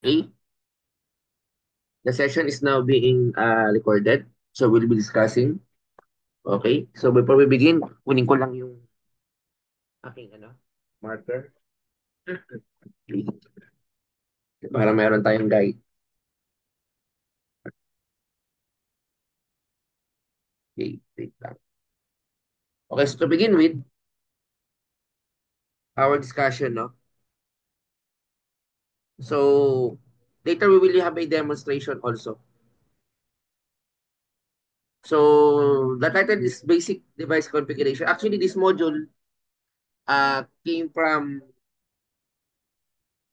Okay, the session is now being recorded. So we'll be discussing. Okay, so before we begin, kunin ko lang yung aking marker. Okay, para meron tayong guide. Okay, wait lang. Okay, so to begin with, our discussion, no? So later we will have a demonstration also. So the title is Basic Device Configuration. Actually, this module came from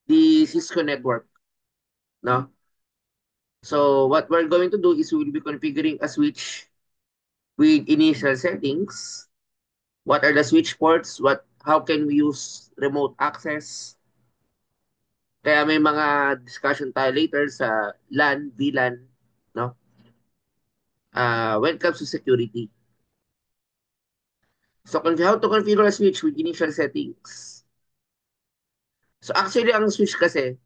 the Cisco network, no? So what we're going to do is we will be configuring a switch with initial settings. What are the switch ports? How can we use remote access? Kaya may mga discussion tayo later sa LAN, VLAN, no? When it comes to security. So how to configure a switch with initial settings. So actually ang switch kasi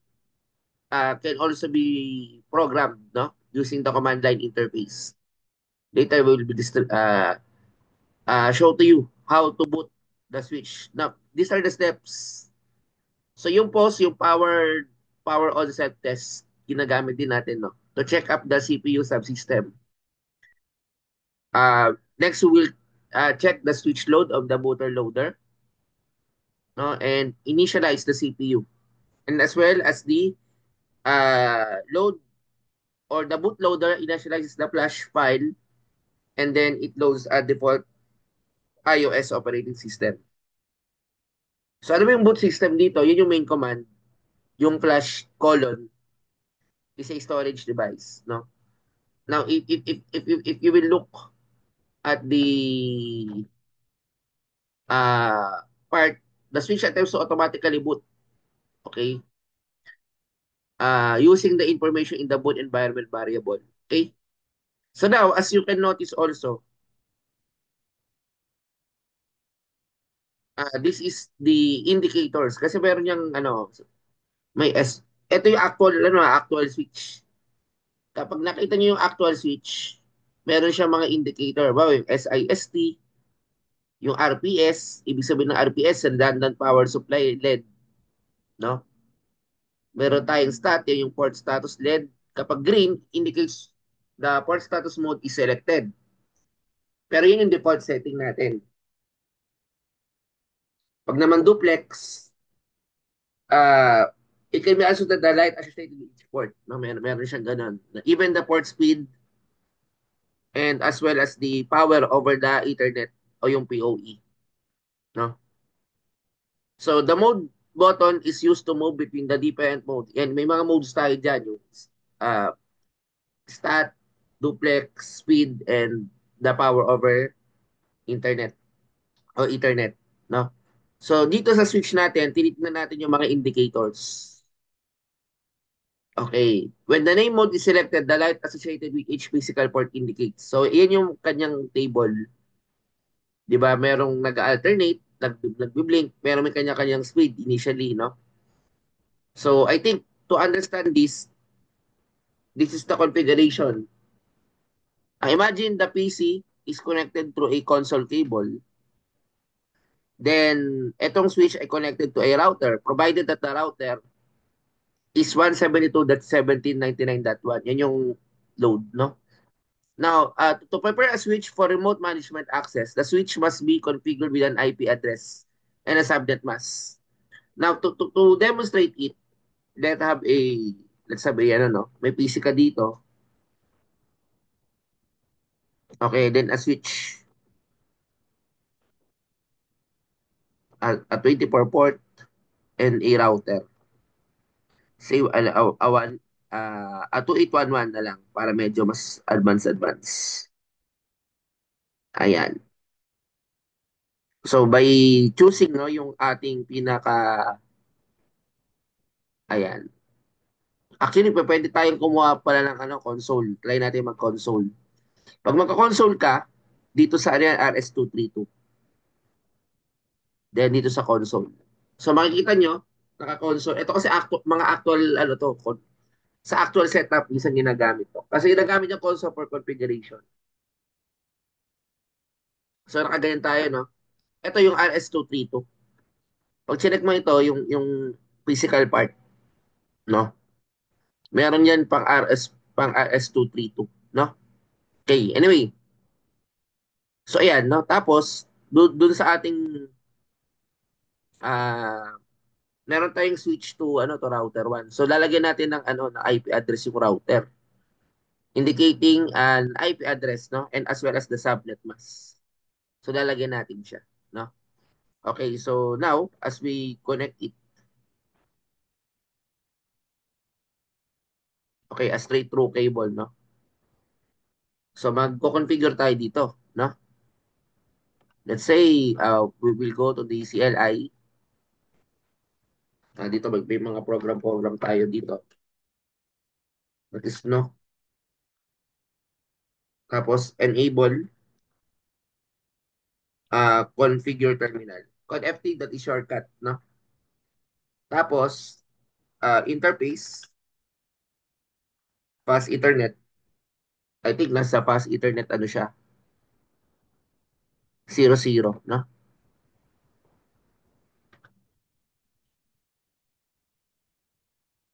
can also be programmed, no? Using the command line interface. Later we will be show to you how to boot the switch. Now, these are the steps. So yung pause, yung power on set test, ginagamit din natin, no? To check up the CPU subsystem. Next, we will check the switch load of the bootloader, no? And initialize the CPU. And as well as the load or the bootloader initializes the flash file and then it loads a default iOS operating system. So ano ba yung boot system dito? Yun yung main command. Yung flash colon is a storage device, no? Now, if you will look at the part, the switch attempts to automatically boot, okay? Using the information in the boot environment variable, okay? So now, as you can notice also, this is the indicators kasi meron yung may S. Ito yung actual switch. Kapag nakita niyo yung actual switch, meron siyang mga indicator. Bawa yung SIST, yung RPS, ibig sabihin ng RPS, redundant power supply LED, no? Meron tayong stat, yung port status LED. Kapag green, indicates the port status mode is selected. Pero yun yung default setting natin. Pag naman duplex, uh, it can be also that the light associated with each port. No? Meron siyang ganun. Even the port speed and as well as the power over the Ethernet o yung PoE. No? So the mode button is used to move between the different mode. And may mga modes tayo dyan. Yung uh, stat, duplex, speed, and the power over internet o Ethernet. No? So dito sa switch natin, tinitingnan natin yung mga indicators. Okay. When the name mode is selected, the light associated with each physical port indicates. So, iyan yung kanyang table. Di ba? Merong nag-alternate, nag-blink, merong may kanya-kanyang speed initially, no? So, I think to understand this, this is the configuration. Imagine the PC is connected through a console cable. Then, etong switch ay connected to a router, provided that the router is 172.1799.1. Yan yung load, no? Now, to prepare a switch for remote management access, the switch must be configured with an IP address and a subnet mask. Now, to demonstrate it, let's have a, let's have a, may PC ka dito. Okay, then a switch, a 24 port, and a router. Say, a 2811 na lang para medyo mas advanced. Ayan. So, by choosing, no, yung ating ayan. Actually, pwede tayong kumuha pala ng console. Try natin mag-console. Pag magka-console ka, dito sa RS-232. Then dito sa console. So makikita nyo, naka-console. Ito kasi mga actual, sa actual setup, minsan ginagamit to. Kasi ginagamit yung console for configuration. So, nakaganyan tayo, no? Ito yung RS232. Pag chinek mo ito, yung physical part, no? Meron yan pang RS232, no? Okay, anyway. So, ayan, no? Tapos, dun sa ating, ah, meron tayong switch to, ano, to router 1. So, lalagyan natin ng, ano, na IP address yung router, indicating an IP address, no? And as well as the subnet mask. So, lalagyan natin siya, no? Okay, so now, as we connect it, okay, a straight through cable, no? So, magko-configure tayo dito, no? Let's say, we will go to the CLI. Dito, may mga program-program tayo dito. That is, no? Tapos, enable configure terminal. ConFT, that is shortcut, no? Tapos, interface, fast Ethernet. I think nasa fast Ethernet, ano siya, 00, no?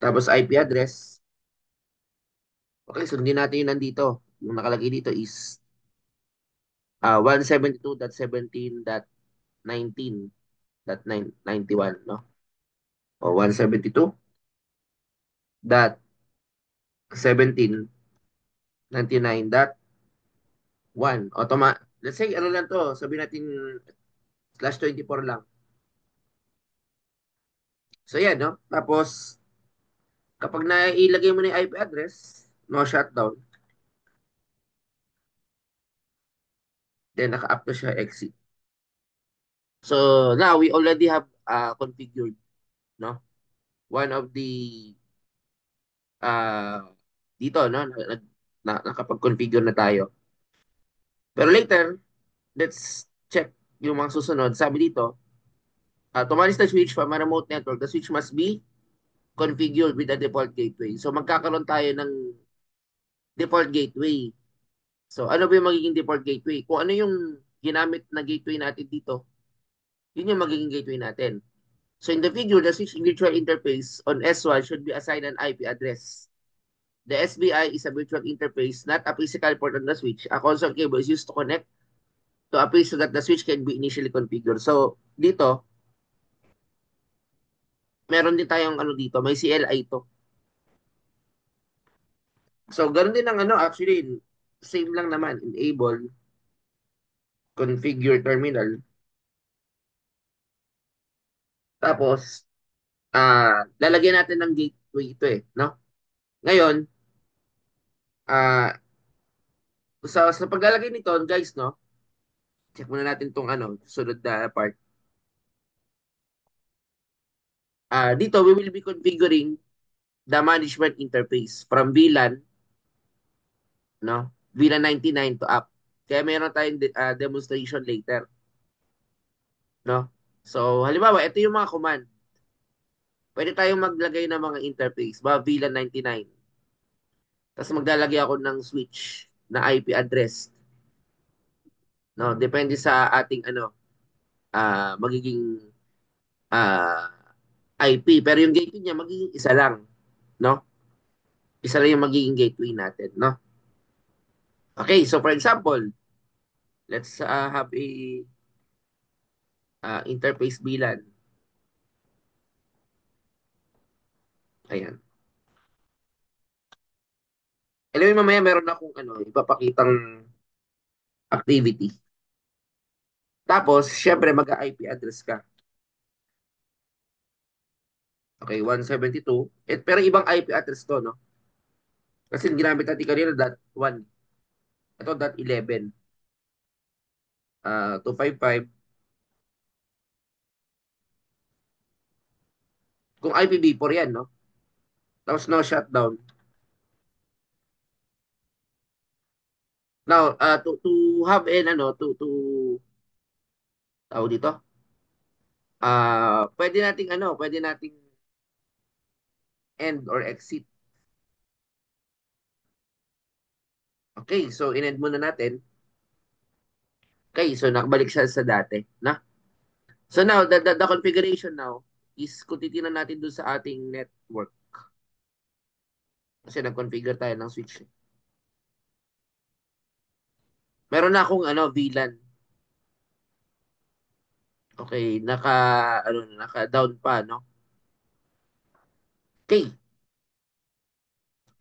Tapos, IP address. Okay, sundin natin yung nandito. Yung nakalagay dito is 172.17.19.91, no? O 172.17.99.1. Let's say, ano lang to, sabihin natin /24 lang. So, yan, no? Tapos, kapag nailagay mo na yung IP address, no shutdown, then naka-up na siya exit. So, now we already have configured, no? One of the uh, dito, no? Nakapag-configure na tayo. Pero later, let's check yung mga susunod. Sabi dito, to manage the switch from a remote network, the switch must be configured with a default gateway. So magkakaroon tayo ng default gateway. So ano ba yung magiging default gateway? Kung ano yung ginamit na gateway natin dito, yun yung magiging gateway natin. So in the figure, the switch virtual interface on S1 should be assigned an IP address. The SBI is a virtual interface, not a physical port on the switch. A console cable is used to connect to a place so that the switch can be initially configured. So, dito, meron din tayong ano dito, may CLI to. So, ganoon din ang ano, actually, same lang naman, enable, configure terminal. Tapos, lalagyan natin ng gateway ito eh, no? Ngayon, sa paglalagay nito, guys, no? Check muna natin tong ano, sunod na part. Dito, we will be configuring the management interface from VLAN, no? VLAN 99 to app. Kaya meron tayong demonstration later, no? So, halimbawa, ito yung mga command. Pwede tayong maglagay ng mga interface, ba VLAN 99. Tapos maglalagay ako ng switch na IP address, no? Depende sa ating ano, magiging ah, IP. Pero yung gateway niya magiging isa lang, no? Isa lang yung magiging gateway natin, no? Okay, so for example, let's have a interface VLAN. Ayan. Alam mo, mamaya meron akong ano, ipapakitang activity. Tapos, syempre, mag-IP address ka. Okay, 172. Pero ibang IP address to, no? Kasi ginamit natin kanina dot 1. Ito dot 11. 255. Kung IPv4 yan, no? Tapos no shutdown. Now, to have an ano, tawag dito, pwede nating ano, pwede nating end or exit. Okay, so in-end muna natin. Okay, so nakabalik siya sa dati, na? So now, the configuration now is kung titingnan natin doon sa ating network. Kasi nag-configure tayo ng switch. Meron na akong VLAN. Okay, naka-down pa, no? Okay.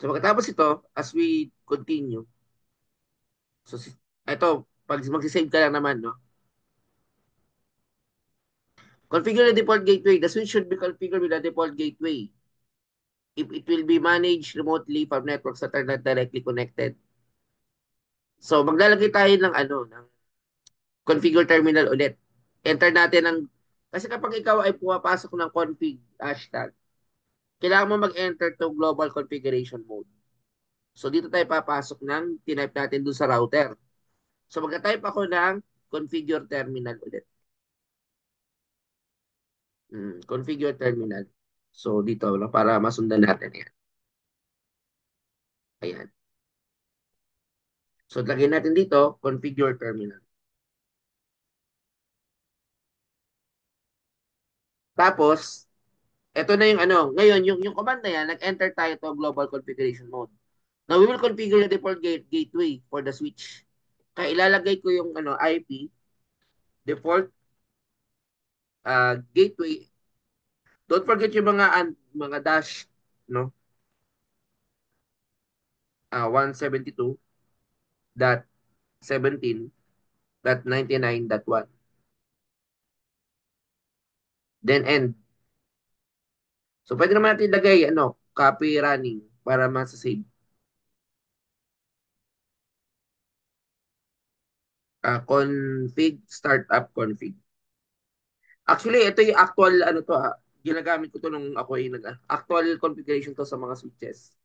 So pagkatapos ito, as we continue, so ito, pag magsisave ka lang naman, no? Configure the default gateway. The switch should be configured with the default gateway. If it will be managed remotely from networks that are not directly connected. So maglalagay tayo ng ng configure terminal ulit. Enter natin ang kasi kapag ikaw ay pumapasok ng config hashtag, kailangan mo mag-enter to global configuration mode. So dito tayo papasok ng tinype natin dun sa router. So magta-type ako ng configure terminal ulit. Configure terminal. So dito no, para masundan natin yan. Ayan. So lagyan natin dito configure terminal. Tapos ito na yung ngayon yung command na yan, nag-enter tayo to global configuration mode. Now we will configure the default gateway for the switch. Kaya ilalagay ko yung IP default gateway. Don't forget yung mga dash no 172.17.99.1 then end. So pwede naman natin ilagay copy running para ma-save. Config startup config. Actually, ito yung actual to ginagamit ko to nung ako ay actual configuration to sa mga switches.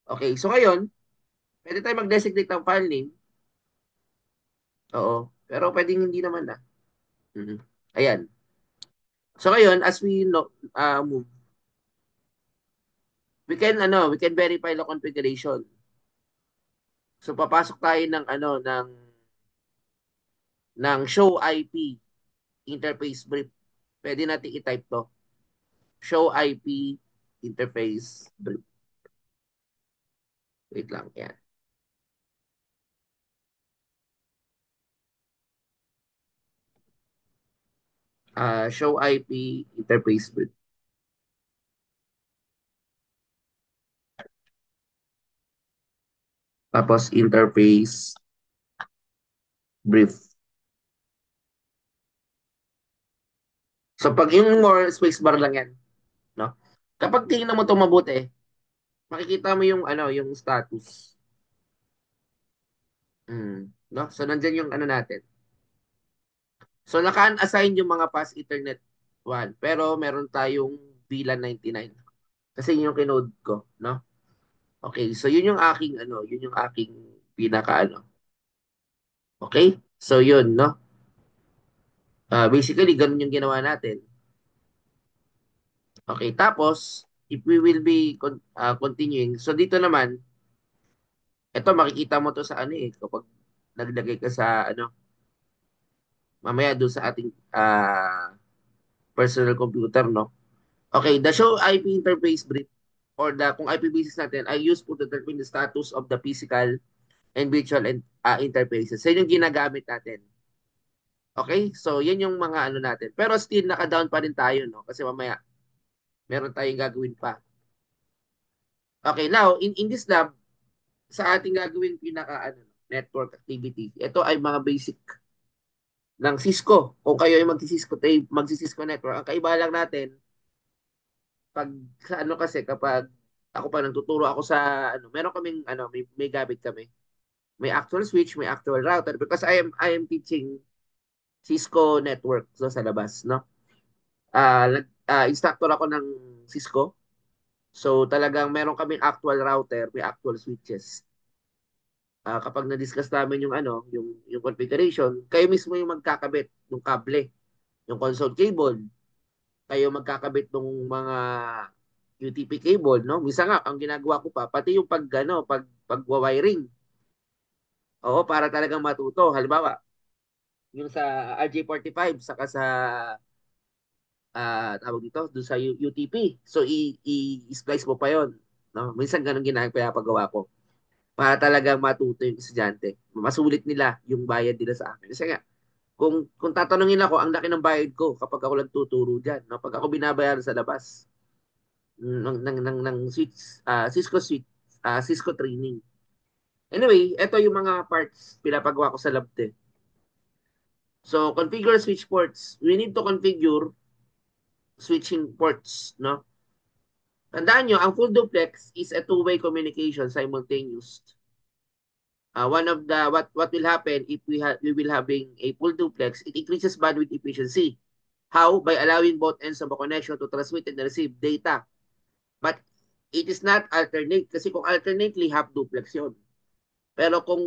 Okay, so ngayon, pwede tayo mag-designate ng file name. Oo, pero pwedeng hindi naman na. Mhm. Ayan. So ngayon, as we move, we can verify the configuration. So papasok tayo ng show IP interface brief. Pwede natin i-type to. Show IP interface brief. Wait lang, yan. Show IP interface brief. Tapos interface brief. So pag yung more space bar lang yan, no? Kapag tingnan mo 'to mabuti, makikita mo yung yung status. No? So nandiyan yung natin. So naka-assign yung mga pass Ethernet 1, pero meron tayong VLAN 99. Kasi yun yung kinode ko, no? Okay, so yun yung aking yun yung aking pinaka Okay? So yun, no? Basically ganun yung ginawa natin. Okay, tapos if we will be continuing, so dito naman, ito makikita mo to sa kapag naglagay ka sa mamaya doon sa ating personal computer, no? Okay, the show IP interface brief or kung IP basis natin ay used to determine the status of the physical and virtual interfaces. So, yun yung ginagamit natin. Okay? So, yan yung mga natin. Pero still, naka-down pa rin tayo, no? Kasi mamaya, meron tayong gagawin pa. Okay, now, in this lab, sa ating gagawin pinaka network activity, ito ay mga basic ng Cisco. Kung kayo ay magsi-Cisco network, ang kaiba lang natin, pag sa kasi kapag ako pa nagtuturo ako sa meron kaming may gamit kami. May actual switch, may actual router because I am teaching Cisco network so sa labas, no? Instructor ako ng Cisco. So talagang meron kaming actual router, may actual switches. Kapag na-discuss namin yung yung configuration, kayo mismo yung magkakabit ng kable, yung console cable, kayo magkakabit ng mga UTP cable, no? Minsan nga ang ginagawa ko pa pati yung pag wiring. Oo, para talagang matuto. Halimbawa, yung sa RJ45 saka sa tawag dito, doon sa UTP. So, i-splice mo pa yon, no? Minsan ganun pinapagawa ko para talagang matuto yung estudyante. Masulit nila yung bayad nila sa akin. Kasi nga, kung tatanungin ako, ang laki ng bayad ko kapag ako lang tuturo diyan, no? Pag ako binabayaran sa labas ng Cisco suite, Cisco training. Anyway, ito yung mga parts pinapagawa ko sa lab din. So, configure switch ports. We need to configure switching ports, no? Tandaan nyo, ang full duplex is a two-way communication, simultaneous. One of the what will happen if we will having a full duplex, it increases bandwidth efficiency. How? By allowing both ends of a connection to transmit and receive data. But it is not alternate kasi kung alternately half duplex 'yon. Pero kung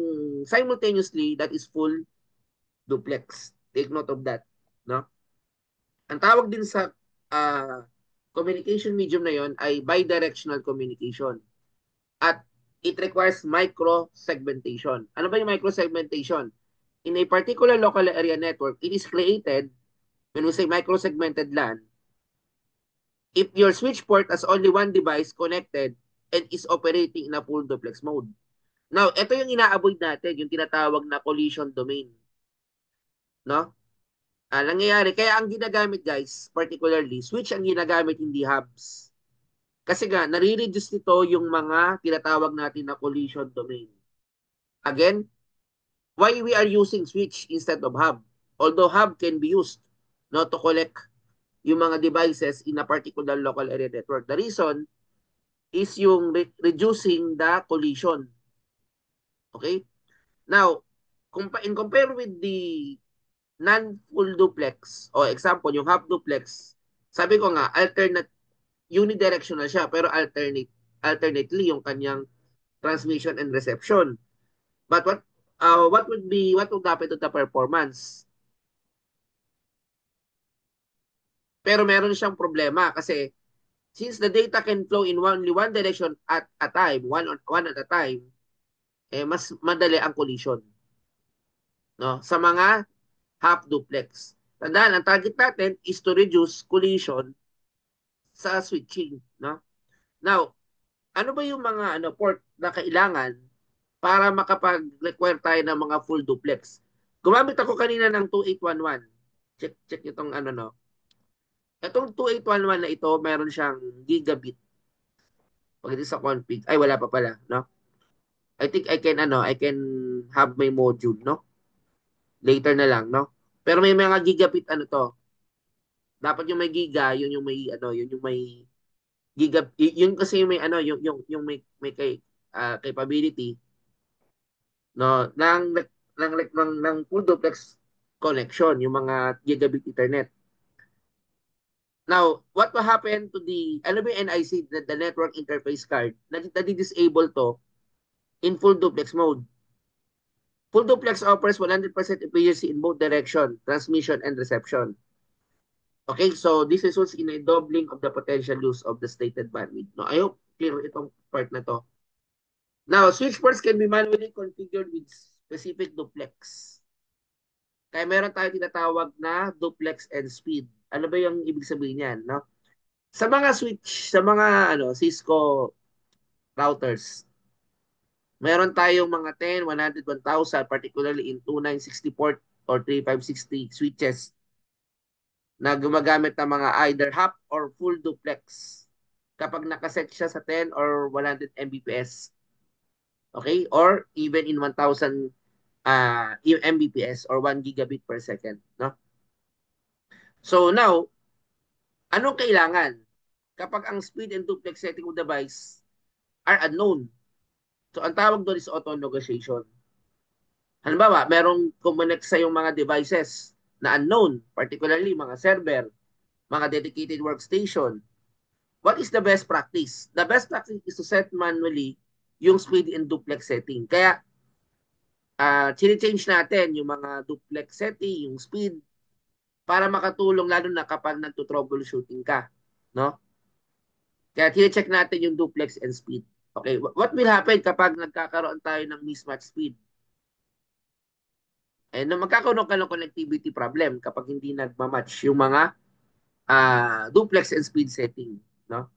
simultaneously, that is full duplex. Take note of that, no? Ang tawag din sa uh, communication medium na 'yon ay bidirectional communication. At it requires micro-segmentation. Ano ba yung micro-segmentation? In a particular local area network, it is created, when we say micro-segmented LAN, if your switch port has only one device connected and is operating in a full duplex mode. Now, ito yung ina-avoid natin, yung tinatawag na collision domain. No? Nangyayari, kaya ang ginagamit guys, particularly, switch ang ginagamit, hindi hubs. Kasi nga, nare-reduce nito yung mga tinatawag natin na collision domain. Again, why we are using switch instead of hub? Although hub can be used, no, to collect yung mga devices in a particular local area network. The reason is yung reducing the collision. Okay? Now, in compare with the non-full duplex, o example, yung half duplex, sabi ko nga, alternate, unidirectional siya, pero alternately yung kanyang transmission and reception. But what would happen to the performance? Pero meron siyang problema kasi since the data can flow in only one direction at a time, one at a time, mas madali ang collision, no? Sa mga half duplex. Tandaan, ang target natin is to reduce collision sa switching, no? Now, ano ba yung mga port na kailangan para makapag-require tayo ng mga full duplex? Gumamit ako kanina ng 2811. Check itong no. Itong 2811 na ito, meron siyang gigabit. Pagdating sa config, ay wala pa pala, no? I think I can have my module, no? Later na lang, no? Pero may mga gigabit to. Dapat yung may giga, yun yung may yun yung may yun kasi yung may yung may capability, no, ng full duplex connection, yung mga gigabit ethernet. Now, what will happen to ano ba yung NIC, the network interface card, na-disable to in full duplex mode. Full duplex offers 100% efficiency in both direction, transmission and reception. Okay, so this results in a doubling of the potential use of the stated bandwidth. No, I hope clear itong part na to. Now, switch ports can be manually configured with specific duplex. Kaya meron tayo tinatawag na duplex and speed. Ano ba yung ibig sabihin niyan, no? Sa mga switch, sa mga Cisco routers, meron tayong mga 10, 100, 1,000, particularly in 2960 port or 3560 switches na gumagamit ng mga either half or full duplex kapag nakaset siya sa 10 or 100 Mbps. Okay? Or even in 1,000 Mbps or 1 gigabit per second. No? So now, anong kailangan? Kapag ang speed and duplex setting of device are unknown. So ang tawag doon is auto negotiation. Halimbawa, merong connect sa yung mga devices na unknown, particularly mga server, mga dedicated workstation. What is the best practice? The best practice is to set manually yung speed and duplex setting. Kaya, chine-change natin yung mga duplex setting, yung speed, para makatulong lalo na kapag nagto-troubleshooting ka. No? Kaya chine-check natin yung duplex and speed. Okay, what will happen kapag nagkakaroon tayo ng mismatch speed? And magkakaroon ka ng connectivity problem kapag hindi nagmamatch yung mga duplex and speed setting, no?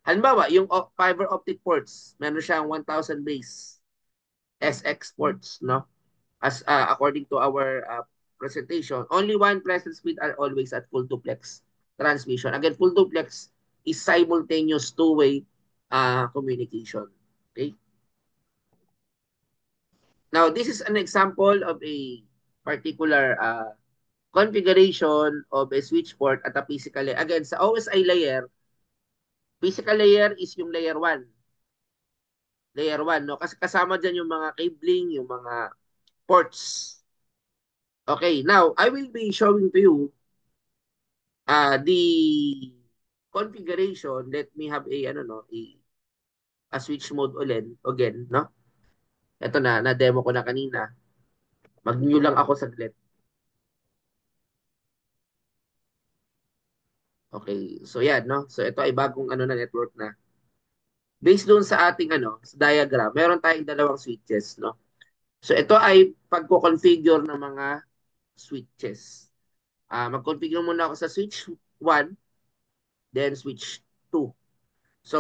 Halimbawa, yung fiber optic ports, meron siyang 1,000 base SX ports, no? As according to our presentation, only one present speed are always at full duplex transmission. Again, full duplex is simultaneous two-way communication. Okay? Now, this is an example of a particular configuration of a switch port at a physical layer. Again, sa OSI layer, physical layer is yung layer 1. Layer 1, no? Kasi kasama dyan yung mga cabling, yung mga ports. Okay, now, I will be showing to you the configuration. Let me have a, ano, no, a switch mode ulit, again, no? Ito na-demo ko na kanina. Mag-new lang ako saglit. Okay, so yan, no? So ito ay bagong ano na network na. Based doon sa ating ano, sa diagram, meron tayong dalawang switches, no? So ito ay pagko-configure ng mga switches. Mag-configure muna ako sa switch 1, then switch 2. So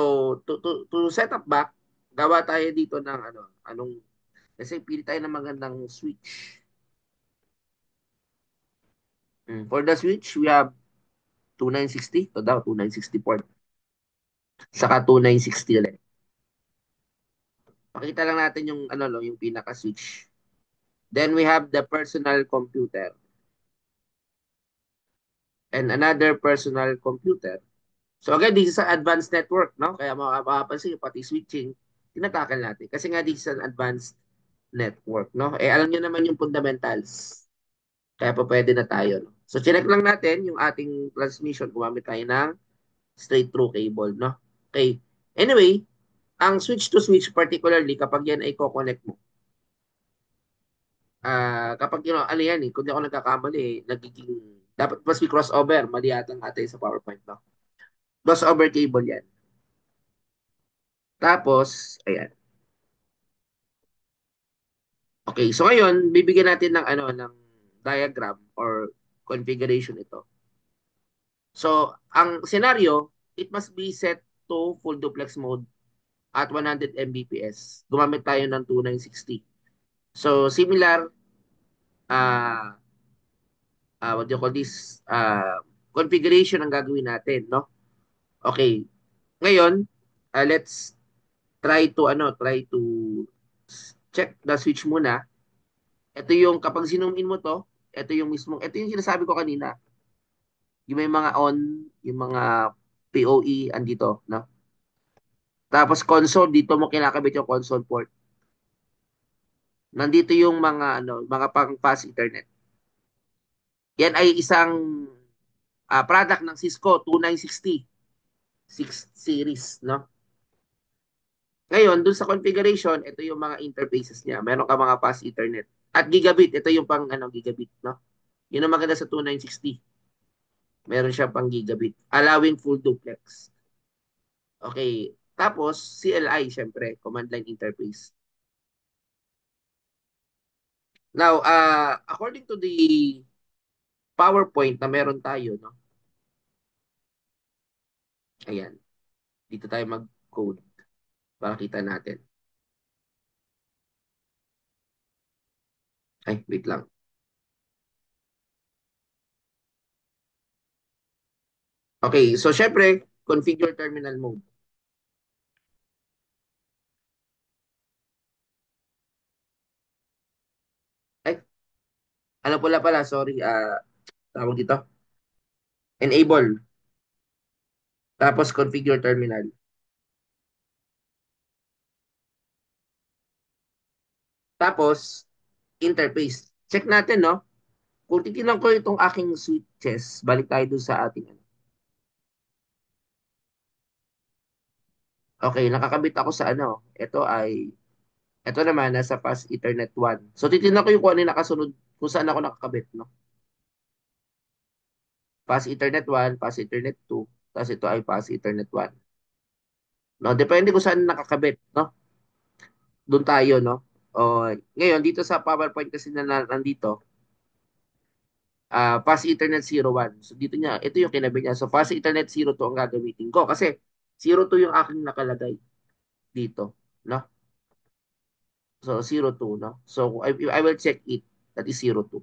to set up back, gawa tayo dito ng ano, kasi pili tayo ng magandang switch. For the switch, we have 2960, ito daw 2960 port, saka 2960 ulit. Pakita lang natin yung ano no, yung pinaka switch. Then we have the personal computer and another personal computer. So again, this is an advanced network, no? Kaya makapansin pati switching, tinatakal natin. Kasi nga this is an advanced network, no? Eh alam niyo naman yung fundamentals. Kaya pa pwede na tayo, no? So chinek lang natin yung ating transmission, gumamit tayo ng straight through cable, no? Okay. Anyway, ang switch to switch particularly kapag yan ay ko-connect mo. Kapag ano yan eh, kung di ako nagkakamali eh, nagiging dapat mas may crossover, mali yata ang atin sa PowerPoint, no? Crossover cable yan. Tapos, ayan. Okay, so ngayon, bibigyan natin ng ano ng diagram or configuration ito. So, ang scenario, it must be set to full duplex mode at 100 Mbps. Gumamit tayo ng 2960. So, similar what do you call this configuration ang gagawin natin, no? Okay. Ngayon, let's try to check the switch muna. Ito yung kapag zoom in mo to, ito yung sinasabi ko kanina. Yung may mga on, yung mga PoE andito, no? Tapos console dito mo kinakabit yung console port. Nandito yung mga ano, mga pang fast internet. Yan ay isang product ng Cisco 2960 6 series, no? Ngayon, dun sa configuration, ito yung mga interfaces niya. Meron ka mga fast ethernet. At gigabit, ito yung pang ano, gigabit, no? Yun ang maganda sa 2960. Meron siya pang gigabit, allowing full duplex. Okay. Tapos, CLI, syempre, command line interface. Now, according to the PowerPoint na meron tayo, no? Ayan. Dito tayo mag-code para kita natin. Ay, wait lang. Okay, so syempre, configure terminal mode. Ay, ano pala, sorry, tawag dito. Enable. Tapos configure terminal. Tapos interface. Check natin, no? Kung titignan ko itong aking switches, balik tayo dun sa ating ano. Okay, nakakabit ako sa ano. Ito naman, nasa Fast Ethernet 1. So, titignan ko yung kung ano yung nakasunod, kung saan ako nakakabit, no? Fast Ethernet 1, Fast Ethernet 2, tapos ito ay Fast Ethernet 1. No, depende kung saan nakakabit, no? Doon tayo, no? O, ngayon, dito sa PowerPoint kasi na nandito, Fast Ethernet 01. So dito niya, ito yung kinabi niya. So Fast Ethernet 02 ang gagamitin ko kasi 02 yung aking nakalagay dito, no? So 02, no? So I will check it. That is 02.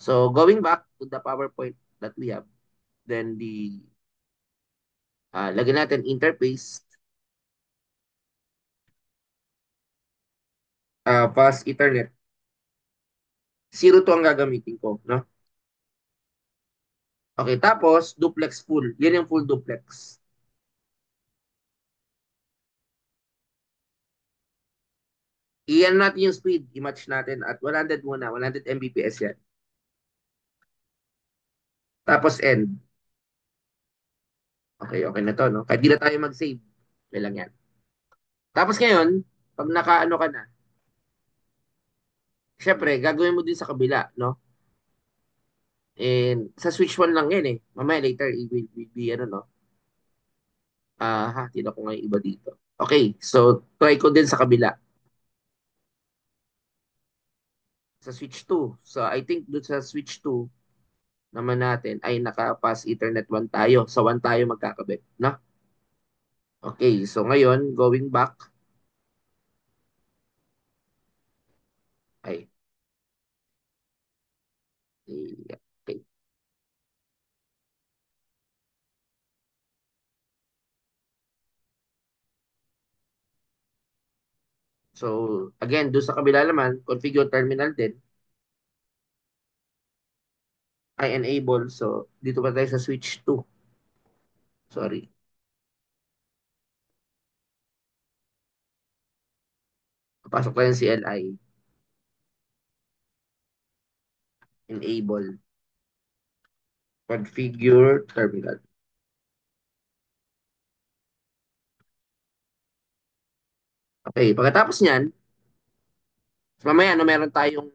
So going back to the PowerPoint that we have, then lagyan natin interface, Fast Ethernet 02 ang gagamitin ko, no? Okay, tapos duplex full. Yan yung full duplex. Iyan natin yung speed, i-match natin at 100 muna, 100 Mbps yan. Tapos end. Okay, okay na to, no? Kahit di na tayo mag-save. Okay lang yan. Tapos ngayon, pag nakaano ka na, syempre, gagawin mo din sa kabila, no? And sa switch 1 lang yan eh. Mamaya later, it will be, ano, no? Tila ko nga yung iba dito. Okay, so try ko din sa kabila. Sa switch 2. So I think doon sa switch 2 naman natin ay naka-pass Ethernet 1 tayo. Sa 1 tayo magkakabit, no? Okay, so ngayon, going back, ay, okay. So, again, doon sa kabila naman, configure terminal din, I enable. So, dito pa tayo sa switch 2. Sorry. Papasok tayo yung CLI, enable, configure terminal. Okay, pagkatapos niyan, mamaya, no, meron tayong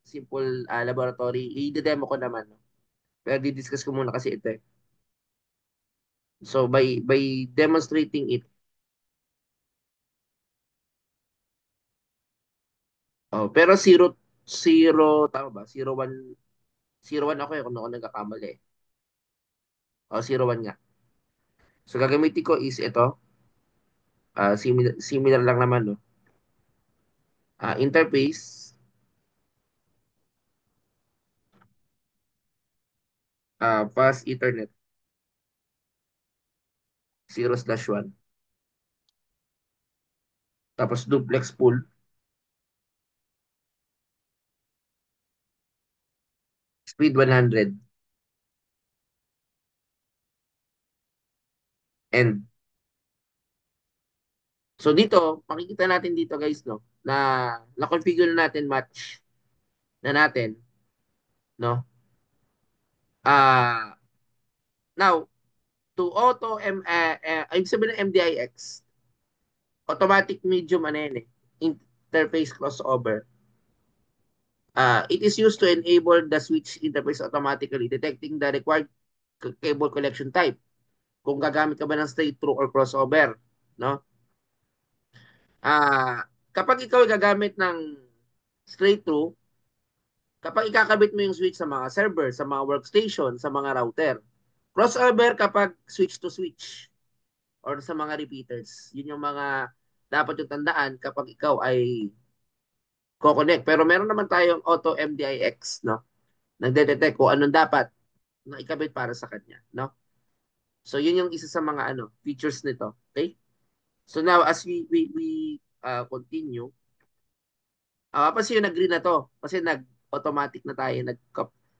simple laboratory. I-demo ko naman. No? Pero di-discuss ko muna kasi ito eh. So, by demonstrating it, pero zero, tama ba? 01 ako eh, kung ako nagkakamali eh. 01 nga. So, gagamitin ko is ito. Similar lang naman, no? Interface, fast Ethernet, 0/1. Tapos duplex pool, speed 100. And so dito, makikita natin dito guys, no, na-configure na natin match na natin, no? Ah, now, to auto ibig sabihin ng MDIX, automatic medium ano yan eh, interface crossover. It is used to enable the switch interface automatically, detecting the required cable collection type. Kung gagamit ka ba ng straight through or crossover, no? Kapag ikaw ay gagamit ng straight through, kapag ikakabit mo yung switch sa mga server, sa mga workstation, sa mga router. Crossover kapag switch to switch or sa mga repeaters. Yun yung mga dapat yung tandaan kapag ikaw ay ko-connect. Pero meron naman tayong auto MDIX, no? Nagde-detect kung anong dapat na ikabit para sa kanya, no? So yun yung isa sa mga features nito, okay? So now as we continue, kasi yung nag-green na to kasi nag-automatic na tayo,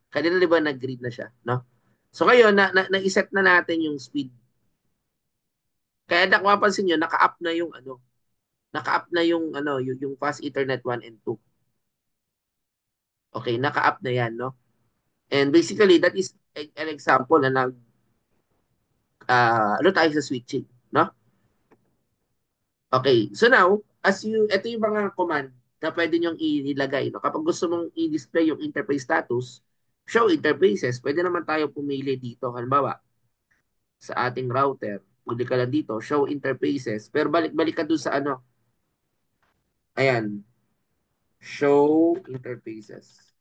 kanina di ba nag-green na siya, no? So ngayon na-set na natin yung speed. Kaya kung mapansin niyo, naka-up na yung fast Ethernet 1 and 2. Okay, naka-up na 'yan, no? And basically that is an example na tayo sa switching, no? Okay, so now, ito yung mga command na pwede niyong ilagay. No? Kapag gusto mong i-display yung interface status, show interfaces, pwede naman tayo pumili dito. Halimbawa, sa ating router, pwede ka lang dito, show interfaces. Pero balik ka dun sa ayan, show interfaces.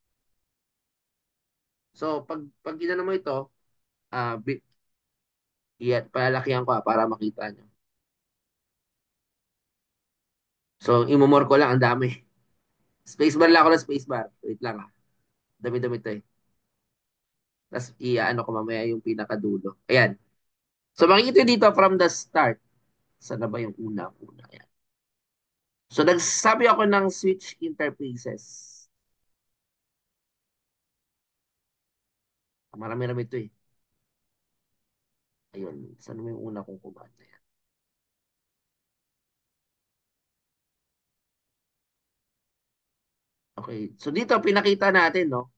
So, pag ginano mo ito, palalakihan ko para makita nyo. So, imomor ko lang, ang dami. Spacebar lang ako ng spacebar. Wait lang ah. Dami-dami to eh. Tapos, ano ko mamaya yung pinakadulo. Ayan. So, makikita dito from the start. Sana ba yung una? Ayan. So, nagsabi ako ng switch interfaces. Marami-rami ito eh. Ayun. Sana mo yung una kong command? Ayan. Okay. So, dito, pinakita natin, no?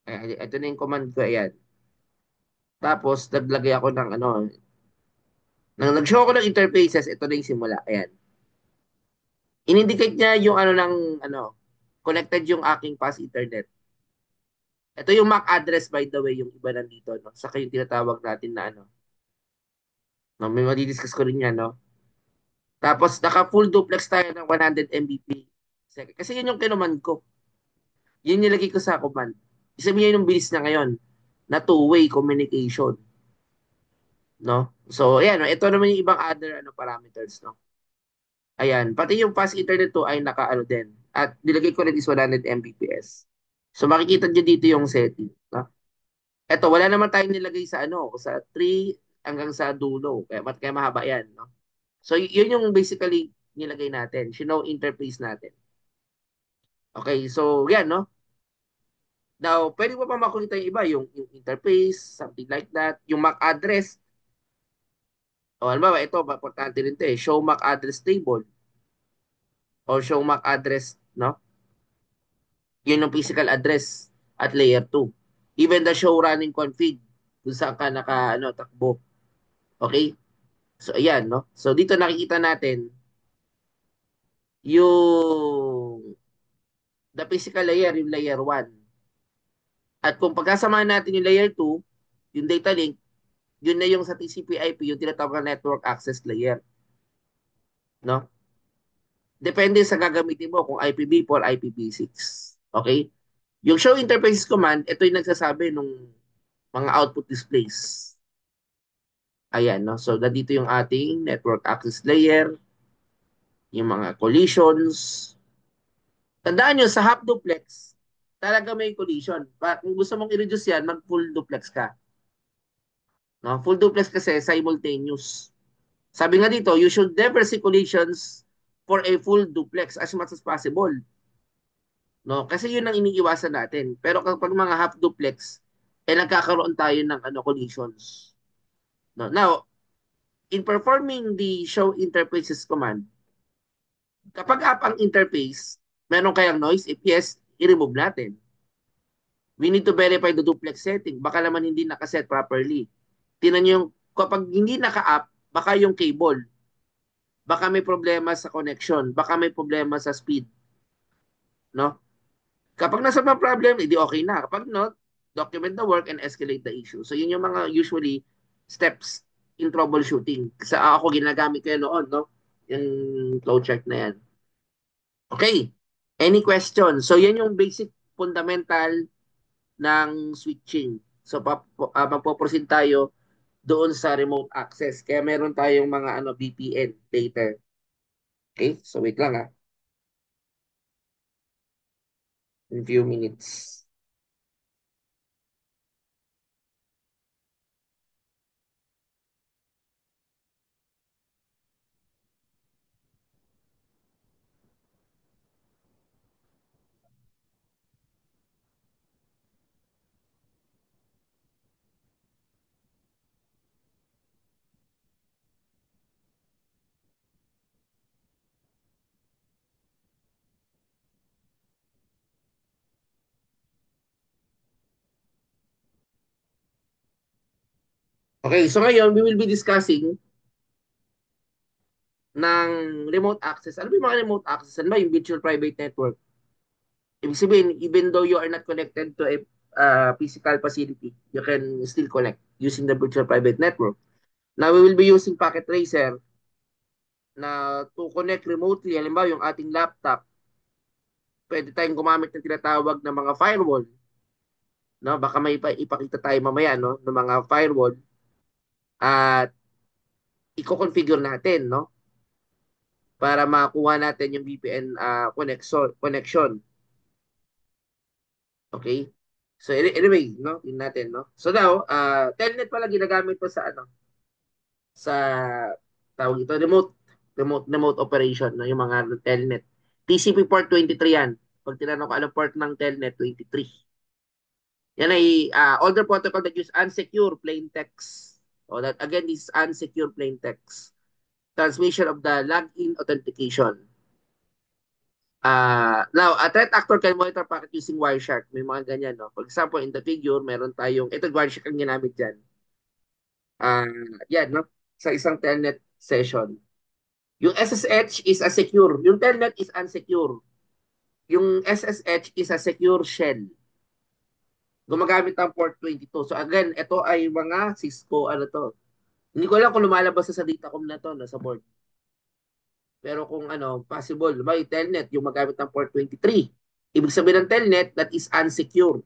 Ayan, ito na yung command ko. Ayan. Tapos, naglagay ako ng ano. Nang nag-show ako ng interfaces, ito na yung simula. Ayan. In-indicate niya yung ano ng ano, connected yung aking pass internet. Ito yung MAC address by the way, yung iba nandito, no? Saka yung tinatawag natin na ano, no? May madidiscuss ko rin yan, no? Tapos naka full duplex tayo ng 100 Mbps. Kasi yun yung kinuman ko. Yun nilagay ko sa command. Isabihin yung bilis na ngayon na two-way communication, no? So, ayan, no? Ito naman yung ibang other ano parameters, no? Ayan, pati yung fast internet to ay naka-ano din. At nilagay ko rin is 100 Mbps. So makikita nyo dito yung setting, no? Eto, wala naman tayong nilagay sa ano, sa 3 hanggang sa dulo. Kaya mahaba yan, no? So, yun yung basically nilagay natin. Shino interface natin. Okay, so yan, no? Now, pwede mo pa makita yung iba, yung interface, something like that. Yung MAC address. O, halimbawa, ito, importante rin ito eh. Show MAC address table or show MAC address, no? Yun yung physical address at layer 2. Even the show running config kung saan ka naka, ano, takbo. Okay? So, ayan, no? So, dito nakikita natin yung the physical layer, yung layer 1. At kung pagkasamahan natin yung layer 2, yung data link, yun na yung sa TCP/IP, yung tinatawag na network access layer. No? Depende sa gagamitin mo kung IPv4, IPv6. Okay? Yung show interfaces command, ito yung nagsasabi nung mga output displays. Ayan, no? So, dito yung ating network access layer, yung mga collisions. Tandaan nyo, sa half duplex, talaga may collision. Kung gusto mong i-reduce yan, mag-full duplex ka. No? Full duplex kasi simultaneous. Sabi nga dito, you should never see collisions for a full duplex as much as possible. No? Kasi yun ang iniiwasan natin. Pero kapag mga half duplex, nagkakaroon tayo ng ano, collisions. No? Now, in performing the show interfaces command, kapag up ang interface, meron kayang noise? If yes, i-remove natin. We need to verify the duplex setting. Baka naman hindi nakaset properly. Tingnan nyo yung, kapag hindi naka-up, baka yung cable, baka may problema sa connection, baka may problema sa speed, no? Kapag nasa mga problem, edi okay na. Kapag not, document the work and escalate the issue. So yun yung mga usually steps in troubleshooting. Sa ako ginagamit ko yan noon, no? Yung flowchart na yan. Okay. Any question? So yan yung basic fundamental ng switching. So magpo-proceed tayo doon sa remote access. Kaya meron tayong mga ano VPN later. Okay? So wait lang ah. In few minutes. Okay, so ngayon we will be discussing ng remote access. Ano ba yung mga remote access? Ano ba yung virtual private network? Ibig sabihin, even though you are not connected to a physical facility, you can still connect using the virtual private network. Now we will be using Packet Tracer na to connect remotely, halimbawa yung ating laptop, pwede tayong gumamit ng tinatawag na mga firewall, no? Baka may ipakita tayo mamaya, no, ng mga firewall at i-configure natin, no, para makuha natin yung VPN connection. Okay? So anyway, no, yun natin, no. So now, Telnet pala ginagamit ko sa ano, sa tawag ito, remote operation, no, yung mga Telnet. TCP port 23 yan. Pag tinanong ko anong port ng Telnet, 23. Yan ay older protocol that use unsecure plain text. So that again, this is unsecure plain text. Transmission of the login authentication. Now, a threat actor can monitor packet using Wireshark. May mga ganyan, no? For example, in the figure, meron tayong, ito Wireshark ang ginamit dyan. Ah, yan, no? Sa isang telnet session. Yung SSH is a secure. Yung telnet is unsecure. Yung SSH is a secure shell. Gumagamit ng port 22. So again, ito ay mga Cisco, ano to. Hindi ko alam kung lumalabas sa datacom na to, no, sa board. Pero kung ano, possible, may telnet yung magamit ng port 23. Ibig sabihin ng telnet, that is unsecure.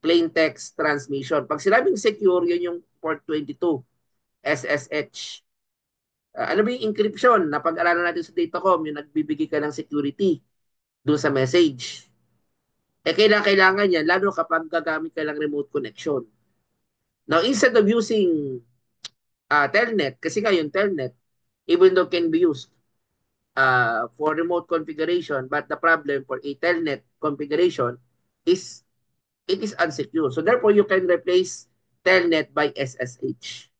Plain text transmission. Pag sinabing secure, yun yung port 22, SSH. Ano ba yung encryption? Napag-aralan natin sa Datacom, yung nagbibigay ka ng security doon sa message. Kailangan yan, lalo kapag gagamit ka ng remote connection. Now, instead of using telnet, kasi nga yung telnet, even though can be used for remote configuration, but the problem for a telnet configuration is it is unsecure. So therefore, you can replace telnet by SSH.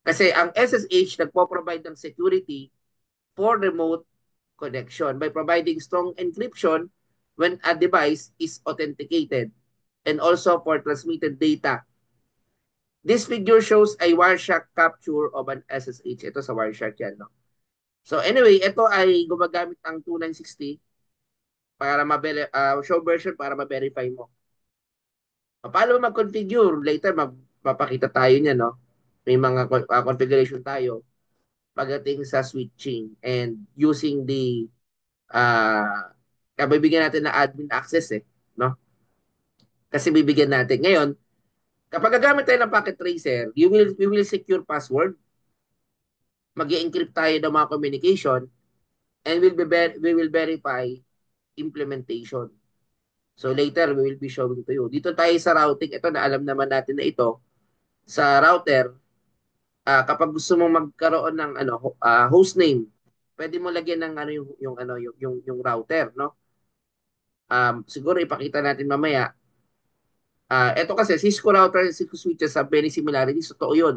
Kasi ang SSH nagpo-provide ng security for remote connection by providing strong encryption when a device is authenticated and also for transmitted data. This figure shows a Wireshark capture of an SSH. Ito sa Wireshark yan, no? So anyway, ito ay gumagamit ang 2960 para show version para ma-verify mo. Paano mag-configure? Later, mapapakita tayo niya, no? May mga configuration tayo pagdating sa switching and using the bibigyan natin na admin access eh, no? Kasi bibigyan natin. Ngayon, kapag gagamit tayo ng packet tracer, we will secure password, mag-encrypt tayo ng mga communication, and we will verify implementation. So later, we will be showing to you. Dito tayo sa routing, ito na alam naman natin na ito, sa router, kapag gusto mong magkaroon ng host name, pwede mo lagyan ng ano yung router, no? Siguro ipakita natin mamaya. Ito kasi Cisco router and Cisco switches have many similarities. Totoo 'yun.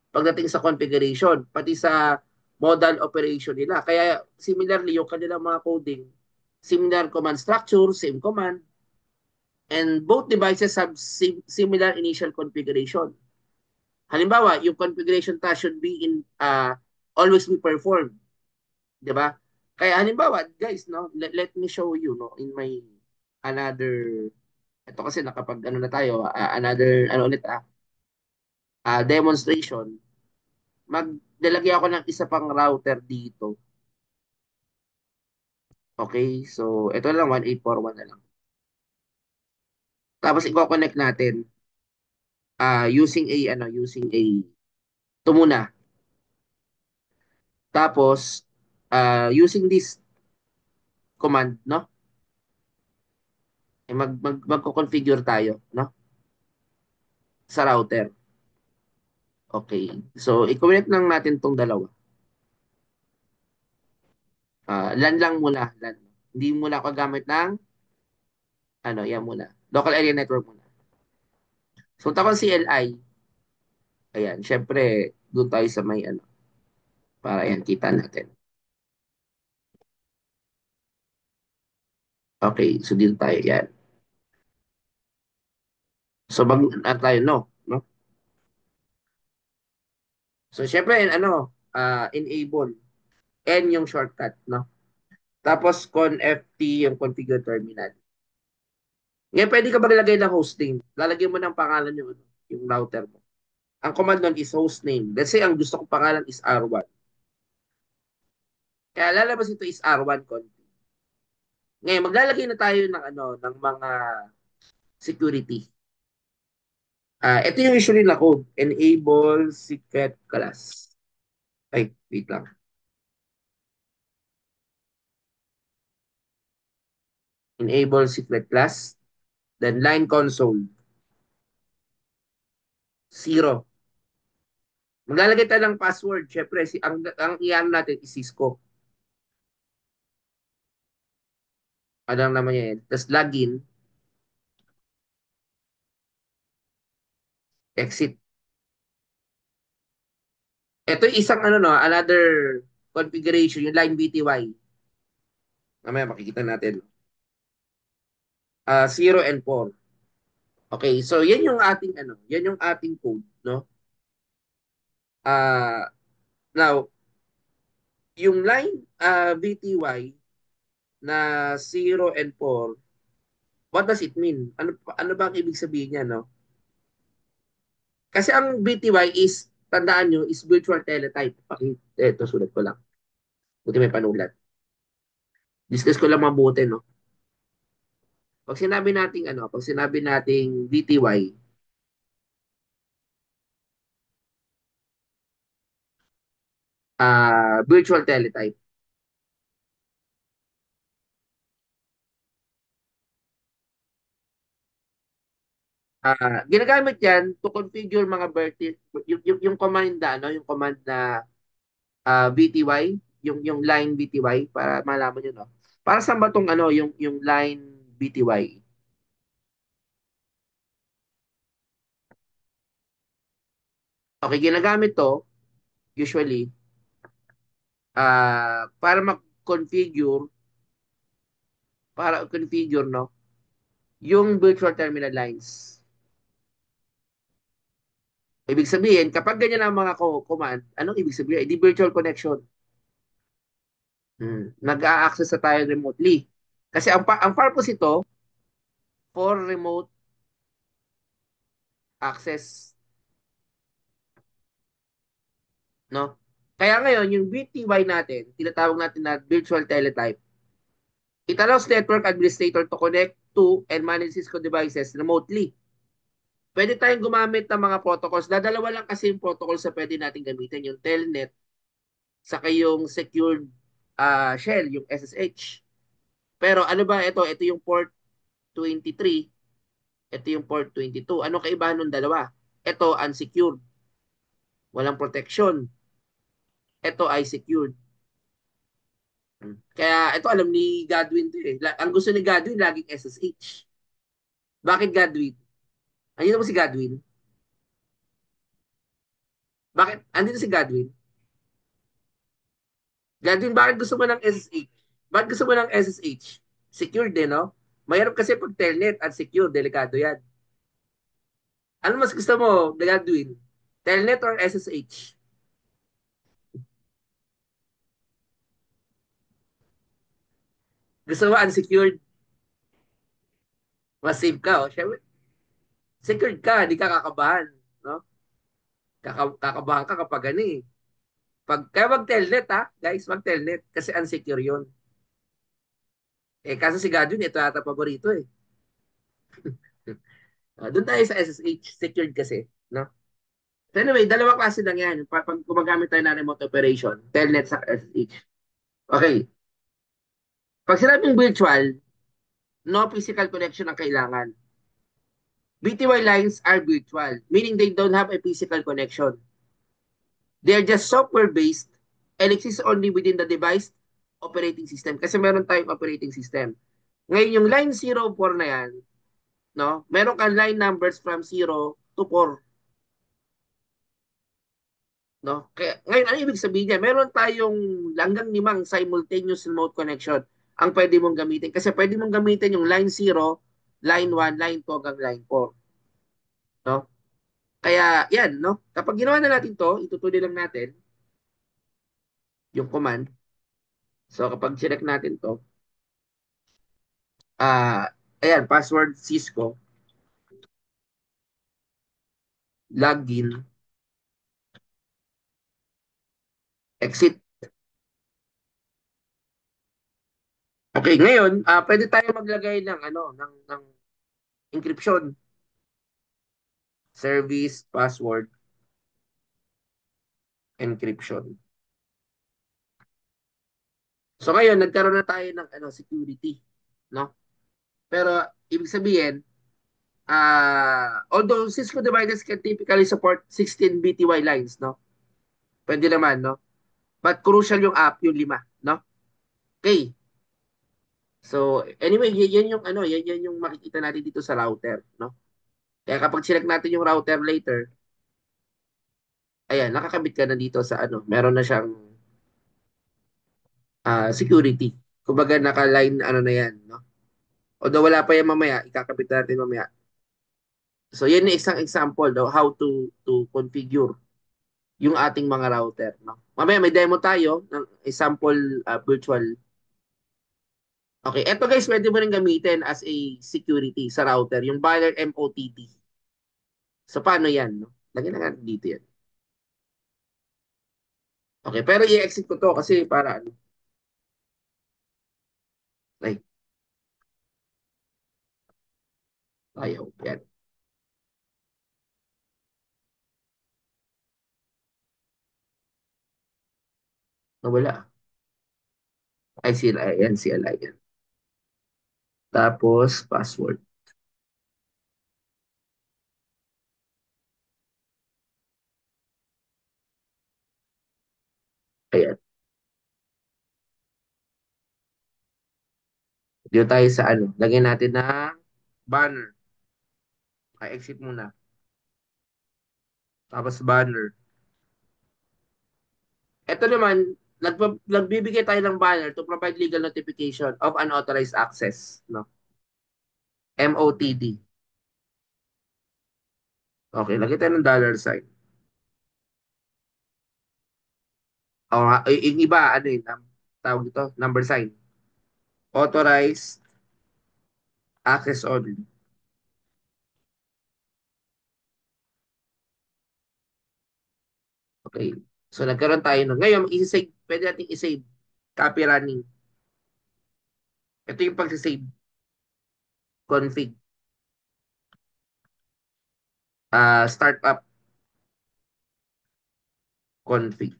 Pagdating sa configuration, pati sa modal operation nila. Kaya similarly yung kanilang mga coding, similar command structure, same command, and both devices have similar initial configuration. Halimbawa, yung configuration task should be in always be performed, 'di ba? Kaya halimbawa, guys, no, let me show you no in my another ito kasi nakapag ano na tayo, another ano ulit demonstration. Maglalagay ako ng isa pang router dito. Okay? So, ito lang 1841 na lang. Tapos i-connect natin using a ito muna. Tapos using this command, no? Magko-configure tayo, no? Sa router. Okay. So, i-connect lang natin tong dalawa. LAN lang muna, LAN. Hindi muna ako gamit ng yan muna. Local area network muna. So, tapos CLI. Ayan, syempre, doon tayo sa may para yan, kita natin. Okay, so dito tayo yan. So, tayo, no? So, syempre, enable. N yung shortcut, no? Tapos, conft yung configure terminal. Ngayon, pwede ka maglagay ng hosting. Lalagyan mo ng pangalan yung router mo. Ang command nun is hostname. Let's say, ang gusto kong pangalan is R1. Kaya lalabas ito is R1 config. Ngayon, maglalagay na tayo ng ano, ng mga security. Ito yung usually na code. Enable secret class. Ay, wait lang. Enable secret class. Then line console. 0. Maglalagay tayo ng password. Siyempre, ang iyan natin is Cisco. Ano lang naman yan. Tapos login, exit. Ito yung isang ano no, another configuration, yung line BTY. Mamaya makikita natin. 0 and 4. Okay, so yan yung ating ano, yan yung ating code, no? Ah, now, yung line BTY na 0 and 4, what does it mean? Ano ba ang ibig sabihin niya, no? Kasi ang BTY is, tandaan nyo, is virtual teletype. Okay, ito, sulat ko lang. Buti may panulat. Discuss ko lang mabuti, no? Pag sinabi nating BTY, virtual teletype. Ginagamit yan to configure mga yung command na, ano, yung command na BTY, yung line BTY, para malaman nyo, no? Para sa ba tong ano, yung line BTY? Okay, ginagamit to, usually, para mag-configure, no, yung virtual terminal lines. Ibig sabihin, kapag ganyan ang mga command, anong ibig sabihin? Di virtual connection. Nag-a-access na tayo remotely. Kasi ang purpose ito for remote access, no? Kaya ngayon, yung VTY natin, tinatawag natin na virtual teletype. It allows network administrator to connect to and manage Cisco devices remotely. Pwede tayong gumamit ng mga protocols. Dadalawa lang kasi yung protocols na pwede natin gamitin. Yung telnet, saka yung secured shell, yung SSH. Pero ano ba ito? Ito yung port 23. Ito yung port 22. Ano kaibahan ng dalawa? Ito unsecured. Walang protection. Ito ay secured. Kaya ito alam ni Godwin to eh. Ang gusto ni Godwin laging SSH. Bakit Godwin? Andito mo si Godwin? Bakit? Andito si Godwin? Godwin, bakit gusto mo ng SSH? Bakit gusto mo ng SSH? Secure din, no? Mayroon kasi pag telnet at secure, delikado yan. Ano mas gusto mo, Godwin? Telnet or SSH? Gusto mo unsecured? Mas safe ka, oh. Siyempre, secured ka, hindi ka kakabahan, no? Kakabahan ka kapag ano eh. Kaya mag-telnet ha, guys, mag-telnet kasi unsecure yun. Kaso si Godwin, ito ata paborito eh. Doon tayo sa SSH, secured kasi, no? So anyway, dalawa klase lang yan. Pag gumagamit tayo ng remote operation, telnet sa SSH. Okay, pag sinabing virtual, no physical connection ang kailangan. BTY lines are virtual, meaning they don't have a physical connection. They're just software-based and exist only within the device operating system. Kasi meron tayong operating system. Ngayon, yung line 04 na yan, no? Meron kang line numbers from 0 to 4, no? Kaya ngayon ano ibig sabihin niya? Meron tayong hanggang 5 simultaneous remote connection ang pwede mong gamitin kasi pwede mong gamitin yung line 0, line 1, line 2 hanggang line 4, no? Kaya yan, no? Kapag ginawa na natin 'to, itutuloy lang natin yung command. So kapag select natin 'to, ayan, password Cisco, login, exit. Okay, ngayon, pwede tayo maglagay ng ng encryption, service, password, encryption. So ngayon, nagkaroon na tayo ng security, no? Pero ibig sabihin, although Cisco devices can typically support 16 BTY lines, no? Pwede naman, no? But crucial yung app, yung lima, no? Okay. So anyway, yan yung yan yung makikita natin dito sa router, no? Kaya kapag select natin yung router later, ayan, nakakabit ka na dito sa meron na siyang security. Kumbaga naka-line na yan, no? Although wala pa yan mamaya, ikakabit natin mamaya. So yan yung isang example daw how to configure yung ating mga router, no? Mamaya may demo tayo ng example virtual. Okay, eto guys, pwede mo rin gamitin as a security sa router, yung Banner MOTD. So paano yan, no? Lagyan na natin dito yan. Okay, pero i-exit ko to kasi para ay, ayaw. Yan, nawala. Ay, CLI, yan, CLI yan. Tapos, password. Ayan. Dito tayo sa lagyan natin ng banner. Ay, exit muna. Tapos banner. Ito naman, nagbibigay tayo ng banner to provide legal notification of unauthorized access, no? MOTD. Okay, lagyan tayo ng dollar sign. O, yung iba, tawag ito, number sign. Authorized access only. Okay. So, nagkaroon tayo nun. Ngayon, i-save, pwede natin i-save. Copy running. Ito yung pag-save. Config. Startup config.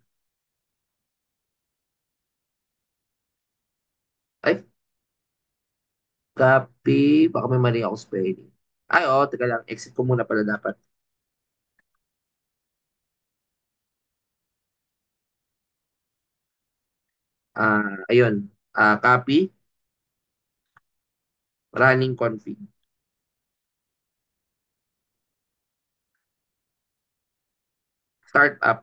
Ay, copy. Baka may mali ako spelling. Ay, oo, teka lang. Exit ko muna pala dapat. Ayun. Copy. Running config. Startup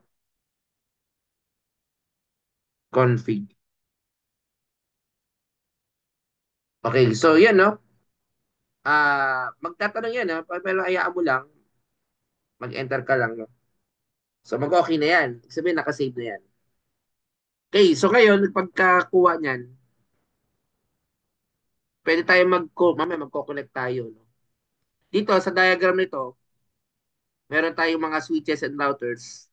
config. Okay, so yan, no? Magtatanong yan, ha? Pero hayaan mo lang. Mag-enter ka lang, no? So, mag-okay na yan. Ibig sabihin, nakasave na yan. Okay, so ngayon, pagkakuha niyan, pwede tayo mamaya magko-connect tayo, no? Dito, sa diagram nito, meron tayong mga switches and routers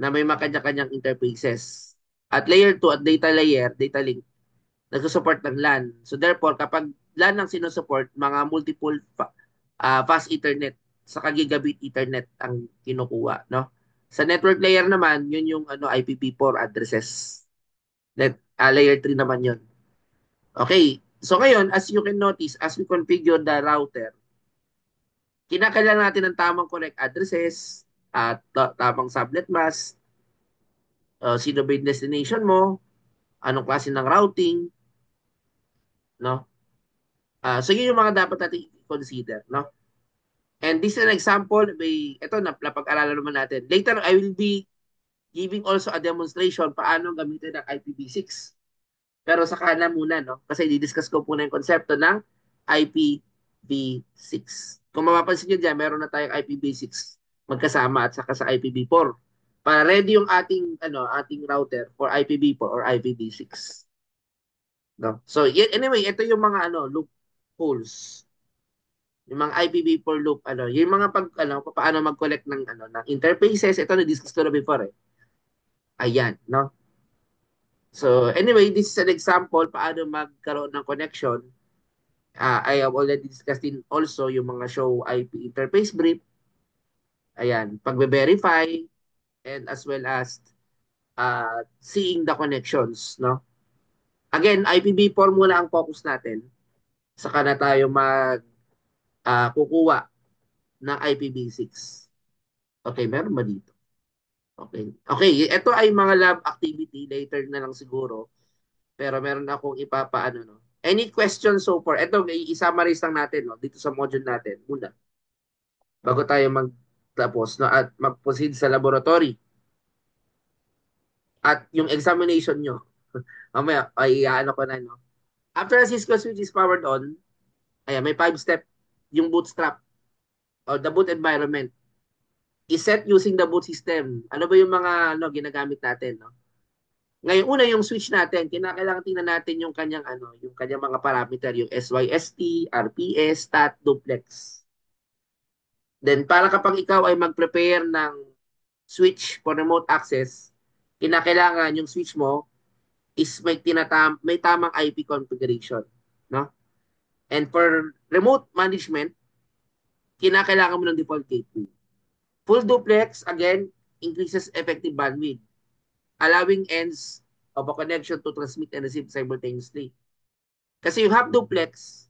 na may mga kanya-kanyang interfaces. At layer 2 at data layer, data link, nagsusupport ng LAN. So therefore, kapag LAN ang sinusupport, mga multiple fast Ethernet sa gigabit Ethernet ang kinukuha, no? Sa network layer naman, yun yung IPv4 addresses. Layer 3 naman yun. Okay. So ngayon, as you can notice, as we configure the router, kinakailangan natin ng tamang correct addresses at tamang subnet mask, sino ba yung destination mo, anong klase ng routing, no? So yun yung mga dapat natin i-consider, no? And this is an example, ito napag-aralan naman natin. Later, I will be giving also a demonstration paano gamitin ang IPv6. Pero sa kanan muna, no? Kasi di-discuss ko muna yung konsepto ng IPv6. Kung mapapansin nyo dyan, meron na tayong IPv6 magkasama at saka sa IPv4. Para ready yung ating router for IPv4 or IPv6. No? So, anyway, ito yung mga loopholes. Yung mga IPv4 loop, yung mga paano mag-collect ng interfaces, ito na discuss ko na before eh. Ayan, no? So anyway, this is an example paano magkaroon ng connection. I have already discussed din also yung mga show IP interface brief. Ayan, pagbe-verify and as well as seeing the connections, no? Again, IPv4 muna ang focus natin. Saka na tayo kukuha ng IPv6. Okay, meron ba dito? Okay. Okay, ito ay mga lab activity later na lang siguro. Pero meron akong ipapaano, no? Any questions so far? Ito, i-summarize lang natin, no? Dito sa module natin muna. Bago tayo magtapos, no? At mag-proceed sa laboratory. At yung examination nyo. Mamaya, ay ano ko na, no? After the Cisco switch is powered on, ayan, may 5-step yung bootstrap or the boot environment. I-set using the boot system. Ano ba yung mga ginagamit natin, no? Ngayon, una yung switch natin, kinakailangan tingnan natin yung kanyang yung kanyang mga parameter, yung SYST, RPS, STAT, duplex. Then para kapag ikaw ay mag-prepare ng switch for remote access, kinakailangan yung switch mo is may tamang IP configuration, no? And for remote management, kinakailangan mo ng default gateway. Full duplex again increases effective bandwidth, allowing ends of a connection to transmit and receive simultaneously. Kasi yung half duplex,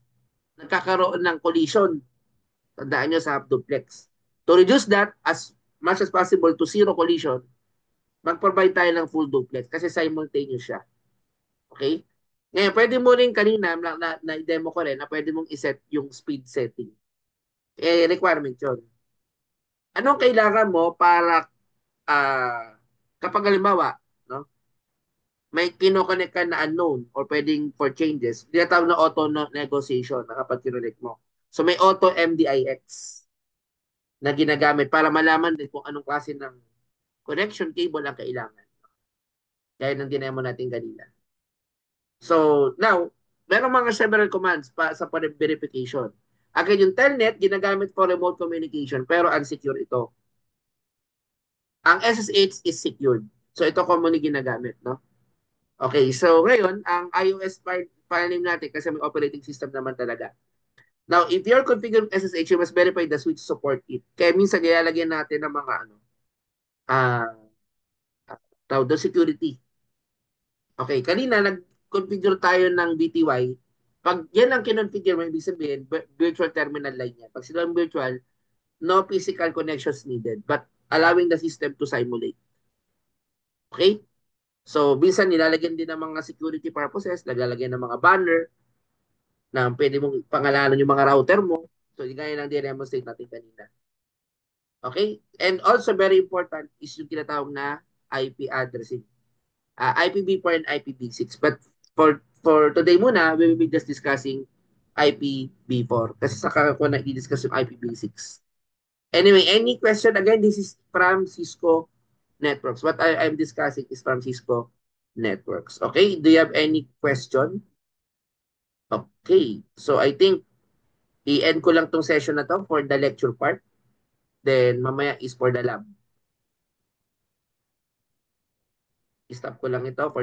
nagkakaroon ng collision. Tandaan nyo sa half duplex. To reduce that as much as possible to zero collision, mag-provide tayo ng full duplex kasi simultaneous siya. Okay? Ngayon, pwede mo rin kanina, na-demo ko rin, na pwede mong iset yung speed setting. Requirement yun. Anong kailangan mo para kapag halimbawa, no, may kinoconnect ka na unknown or pwedeng for changes, tinatawag na auto negotiation na kapag kinoconnect mo. So may auto MDIX na ginagamit para malaman din kung anong klase ng connection cable ang kailangan. Gaya ng dinemo natin kanina. So now, merong mga several commands sa verification. Again, yung telnet, ginagamit for remote communication pero unsecure ito. Ang SSH is secured. So ito commonly ginagamit, no? Okay, so ngayon, ang iOS file name natin kasi may operating system naman talaga. Now, if you're configuring SSH, you must verify the switch support it. Kaya minsan nilalagyan natin ng mga ah, the security. Okay, kanina nag-configure tayo ng BTY. Pag yan ang kinonfigure mo, ibig sabihin, virtual terminal line yan. Pag sila virtual, no physical connections needed, but allowing the system to simulate. Okay? So, minsan nilalagyan din ng mga security purposes, naglalagyan ng mga banner na pwede mong pangalanan yung mga router mo. So, gaya ng demonstrate natin kanina. Okay? And also, very important is yung tinatawag na IP addressing. IPv4 and IPv6. But for today muna, we will be just discussing IPv4. Kasi saka ko na i-discuss yung IPv6. Anyway, any question? Again, this is from Cisco Networks. What I'm discussing is from Cisco Networks. Okay? Do you have any question? Okay. So, I think i-end ko lang tong session na to for the lecture part. Then, mamaya is for the lab. I-stop ko lang ito for